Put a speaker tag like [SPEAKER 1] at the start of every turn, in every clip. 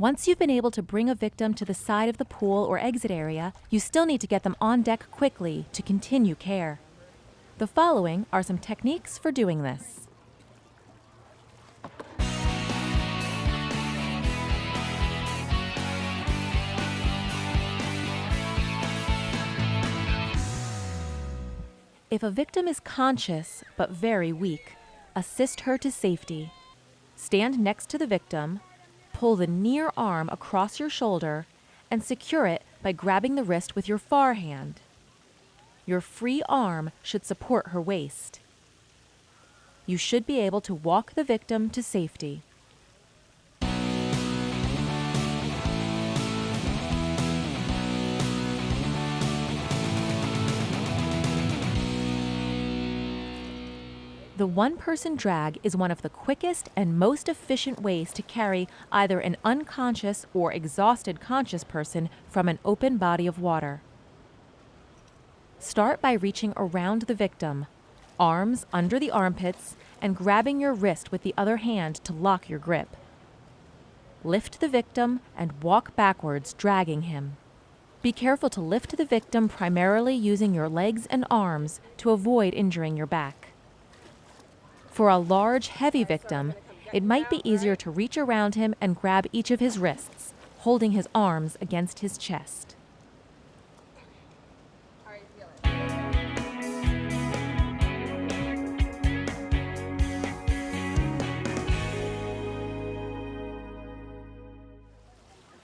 [SPEAKER 1] Once you've been able to bring a victim to the side of the pool or exit area, you still need to get them on deck quickly to continue care. The following are some techniques for doing this. If a victim is conscious but very weak, assist her to safety. Stand next to the victim, pull the near arm across your shoulder, and secure it by grabbing the wrist with your far hand. Your free arm should support her waist. You should be able to walk the victim to safety. The one-person drag is one of the quickest and most efficient ways to carry either an unconscious or exhausted conscious person from an open body of water. Start by reaching around the victim, arms under the armpits, and grabbing your wrist with the other hand to lock your grip. Lift the victim and walk backwards, dragging him. Be careful to lift the victim primarily using your legs and arms to avoid injuring your back. For a large, heavy victim, it might be easier to reach around him and grab each of his wrists, holding his arms against his chest.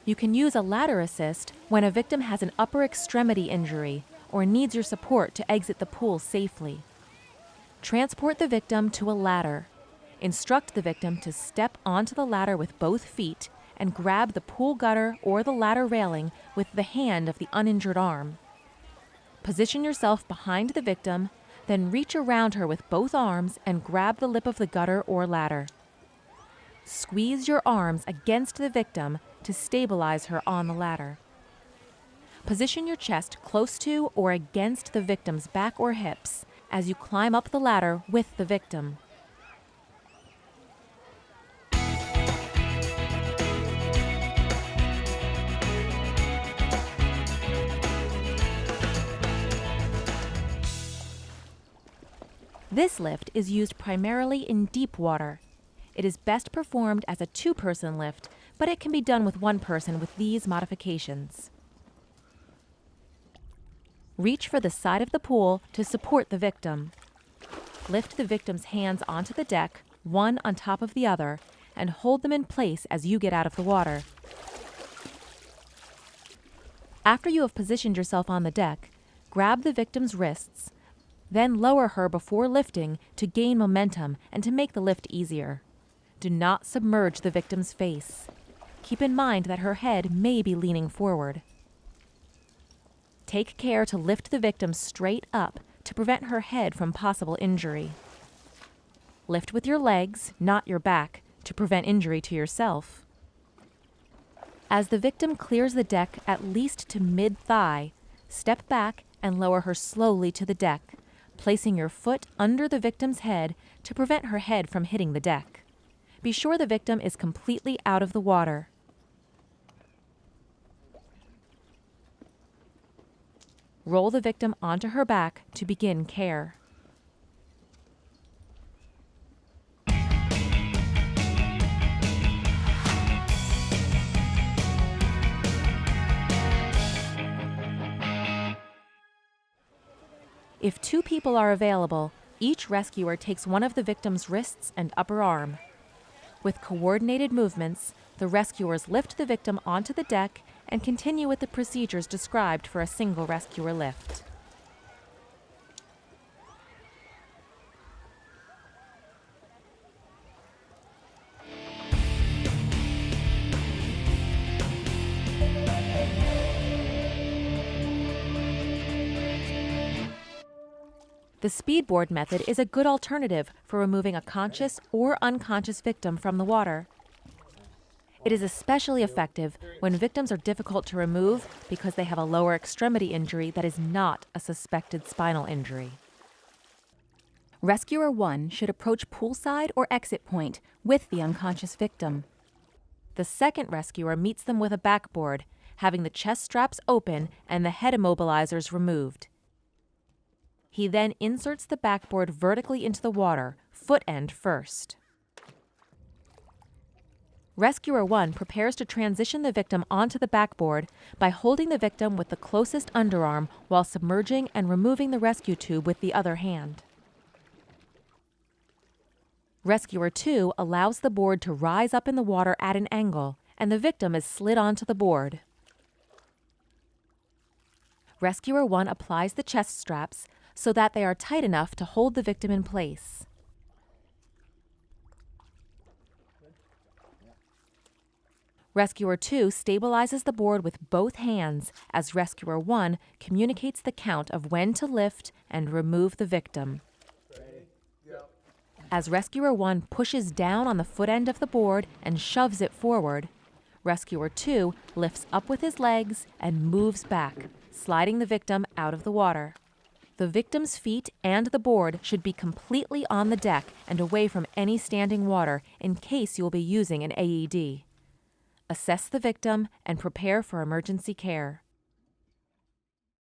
[SPEAKER 1] You can use a ladder assist when a victim has an upper extremity injury or needs your support to exit the pool safely. Transport the victim to a ladder. Instruct the victim to step onto the ladder with both feet and grab the pool gutter or the ladder railing with the hand of the uninjured arm. Position yourself behind the victim, then reach around her with both arms and grab the lip of the gutter or ladder. Squeeze your arms against the victim to stabilize her on the ladder. Position your chest close to or against the victim's back or hips as you climb up the ladder with the victim. This lift is used primarily in deep water. It is best performed as a two-person lift, but it can be done with one person with these modifications. Reach for the side of the pool to support the victim. Lift the victim's hands onto the deck, one on top of the other, and hold them in place as you get out of the water. After you have positioned yourself on the deck, grab the victim's wrists, then lower her before lifting to gain momentum and to make the lift easier. Do not submerge the victim's face. Keep in mind that her head may be leaning forward. Take care to lift the victim straight up to prevent her head from possible injury. Lift with your legs, not your back, to prevent injury to yourself. As the victim clears the deck at least to mid-thigh, step back and lower her slowly to the deck, placing your foot under the victim's head to prevent her head from hitting the deck. Be sure the victim is completely out of the water. Roll the victim onto her back to begin care. If two people are available, each rescuer takes one of the victim's wrists and upper arm. With coordinated movements, the rescuers lift the victim onto the deck and continue with the procedures described for a single rescuer lift. The speedboard method is a good alternative for removing a conscious or unconscious victim from the water. It is especially effective when victims are difficult to remove because they have a lower extremity injury that is not a suspected spinal injury. Rescuer 1 should approach poolside or exit point with the unconscious victim. The second rescuer meets them with a backboard, having the chest straps open and the head immobilizers removed. He then inserts the backboard vertically into the water, foot end first. Rescuer 1 prepares to transition the victim onto the backboard by holding the victim with the closest underarm while submerging and removing the rescue tube with the other hand. Rescuer 2 allows the board to rise up in the water at an angle, and the victim is slid onto the board. Rescuer 1 applies the chest straps so that they are tight enough to hold the victim in place. Rescuer 2 stabilizes the board with both hands as Rescuer 1 communicates the count of when to lift and remove the victim. As Rescuer 1 pushes down on the foot end of the board and shoves it forward, Rescuer 2 lifts up with his legs and moves back, sliding the victim out of the water. The victim's feet and the board should be completely on the deck and away from any standing water in case you will be using an AED. Assess the victim and prepare for emergency care.